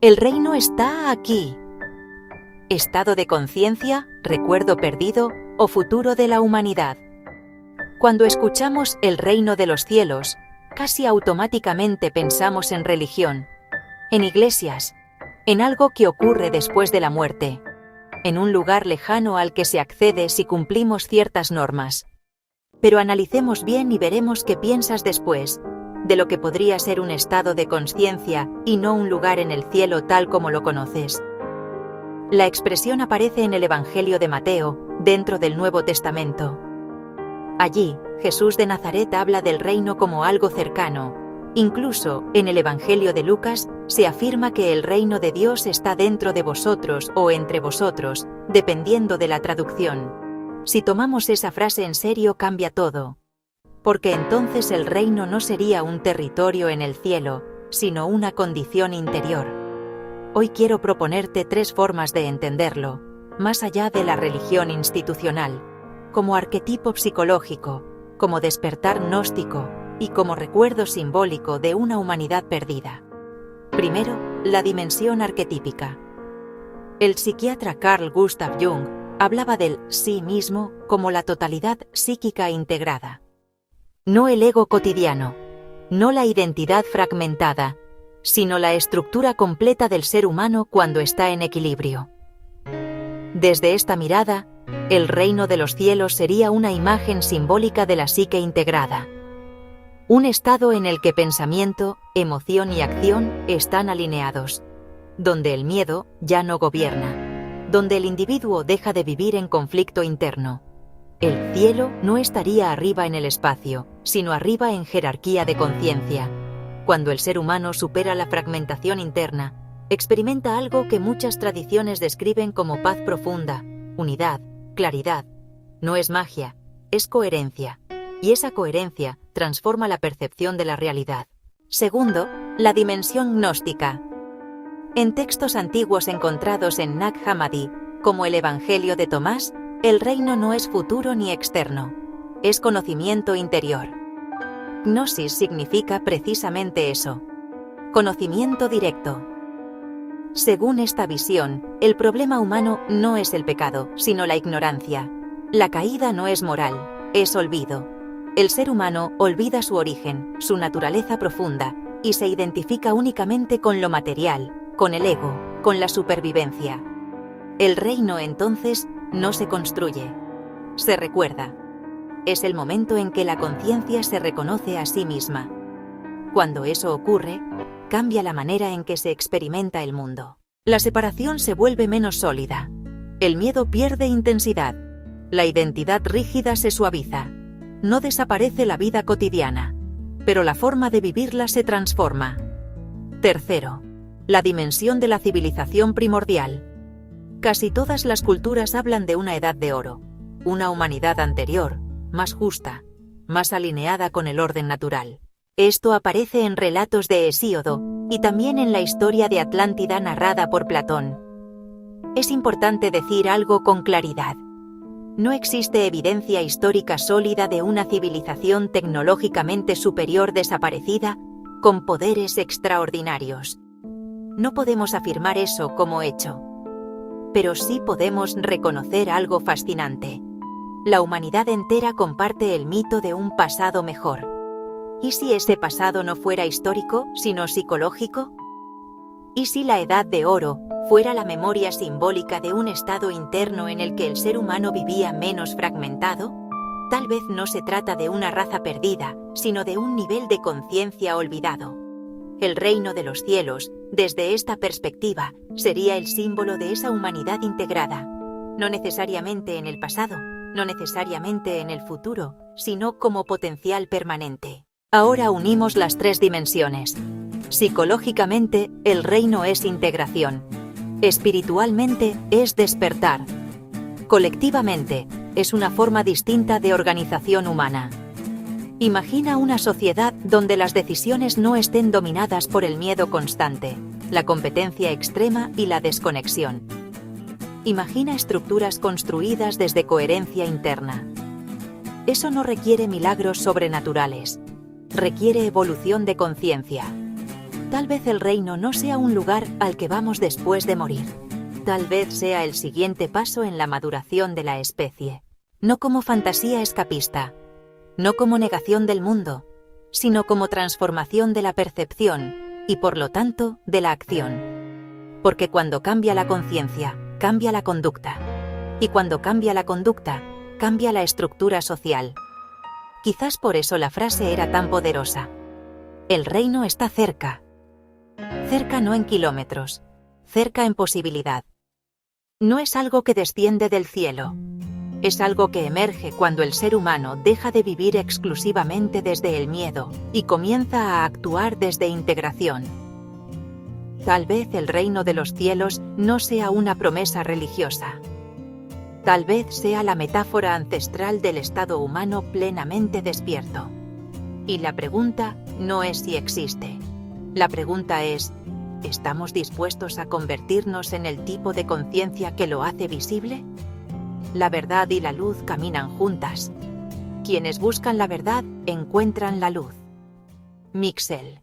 El reino está aquí. Estado de conciencia, recuerdo perdido o futuro de la humanidad. Cuando escuchamos el reino de los cielos, casi automáticamente pensamos en religión, en iglesias, en algo que ocurre después de la muerte, en un lugar lejano al que se accede si cumplimos ciertas normas. Pero analicemos bien y veremos qué piensas después, de lo que podría ser un estado de conciencia y no un lugar en el cielo tal como lo conoces. La expresión aparece en el Evangelio de Mateo, dentro del Nuevo Testamento. Allí, Jesús de Nazaret habla del reino como algo cercano. Incluso, en el Evangelio de Lucas, se afirma que el reino de Dios está dentro de vosotros o entre vosotros, dependiendo de la traducción. Si tomamos esa frase en serio, cambia todo. Porque entonces el reino no sería un territorio en el cielo, sino una condición interior. Hoy quiero proponerte 3 formas de entenderlo, más allá de la religión institucional, como arquetipo psicológico, como despertar gnóstico y como recuerdo simbólico de una humanidad perdida. Primero, la dimensión arquetípica. El psiquiatra Carl Gustav Jung hablaba del sí mismo como la totalidad psíquica integrada. No el ego cotidiano, no la identidad fragmentada, sino la estructura completa del ser humano cuando está en equilibrio. Desde esta mirada, el reino de los cielos sería una imagen simbólica de la psique integrada. Un estado en el que pensamiento, emoción y acción están alineados, donde el miedo ya no gobierna, donde el individuo deja de vivir en conflicto interno. El cielo no estaría arriba en el espacio, sino arriba en jerarquía de conciencia. Cuando el ser humano supera la fragmentación interna, experimenta algo que muchas tradiciones describen como paz profunda, unidad, claridad. No es magia, es coherencia. Y esa coherencia transforma la percepción de la realidad. Segundo, la dimensión gnóstica. En textos antiguos encontrados en Nag Hammadi, como el Evangelio de Tomás, el reino no es futuro ni externo, es conocimiento interior. Gnosis significa precisamente eso, conocimiento directo. Según esta visión, el problema humano no es el pecado, sino la ignorancia. La caída no es moral, es olvido. El ser humano olvida su origen, su naturaleza profunda, y se identifica únicamente con lo material, con el ego, con la supervivencia. El reino, entonces, no se construye, se recuerda. Es el momento en que la conciencia se reconoce a sí misma. Cuando eso ocurre, cambia la manera en que se experimenta el mundo. La separación se vuelve menos sólida. El miedo pierde intensidad. La identidad rígida se suaviza. No desaparece la vida cotidiana, pero la forma de vivirla se transforma. Tercero, la dimensión de la civilización primordial. Casi todas las culturas hablan de una edad de oro, una humanidad anterior, más justa, más alineada con el orden natural. Esto aparece en relatos de Hesíodo y también en la historia de Atlántida narrada por Platón. Es importante decir algo con claridad. No existe evidencia histórica sólida de una civilización tecnológicamente superior desaparecida con poderes extraordinarios. No podemos afirmar eso como hecho. Pero sí podemos reconocer algo fascinante. La humanidad entera comparte el mito de un pasado mejor. ¿Y si ese pasado no fuera histórico, sino psicológico? ¿Y si la Edad de Oro fuera la memoria simbólica de un estado interno en el que el ser humano vivía menos fragmentado? Tal vez no se trata de una raza perdida, sino de un nivel de conciencia olvidado. El reino de los cielos, desde esta perspectiva, sería el símbolo de esa humanidad integrada, no necesariamente en el pasado, no necesariamente en el futuro, sino como potencial permanente. Ahora unimos las 3 dimensiones. Psicológicamente, el reino es integración. Espiritualmente, es despertar. Colectivamente, es una forma distinta de organización humana. Imagina una sociedad donde las decisiones no estén dominadas por el miedo constante, la competencia extrema y la desconexión. Imagina estructuras construidas desde coherencia interna. Eso no requiere milagros sobrenaturales, requiere evolución de conciencia. Tal vez el reino no sea un lugar al que vamos después de morir. Tal vez sea el siguiente paso en la maduración de la especie. No como fantasía escapista, no como negación del mundo, sino como transformación de la percepción y, por lo tanto, de la acción. Porque cuando cambia la conciencia, cambia la conducta. Y cuando cambia la conducta, cambia la estructura social. Quizás por eso la frase era tan poderosa. El reino está cerca. Cerca no en kilómetros, cerca en posibilidad. No es algo que desciende del cielo. Es algo que emerge cuando el ser humano deja de vivir exclusivamente desde el miedo y comienza a actuar desde integración. Tal vez el reino de los cielos no sea una promesa religiosa. Tal vez sea la metáfora ancestral del estado humano plenamente despierto. Y la pregunta no es si existe. La pregunta es, ¿estamos dispuestos a convertirnos en el tipo de conciencia que lo hace visible? La verdad y la luz caminan juntas. Quienes buscan la verdad encuentran la luz. Mixel.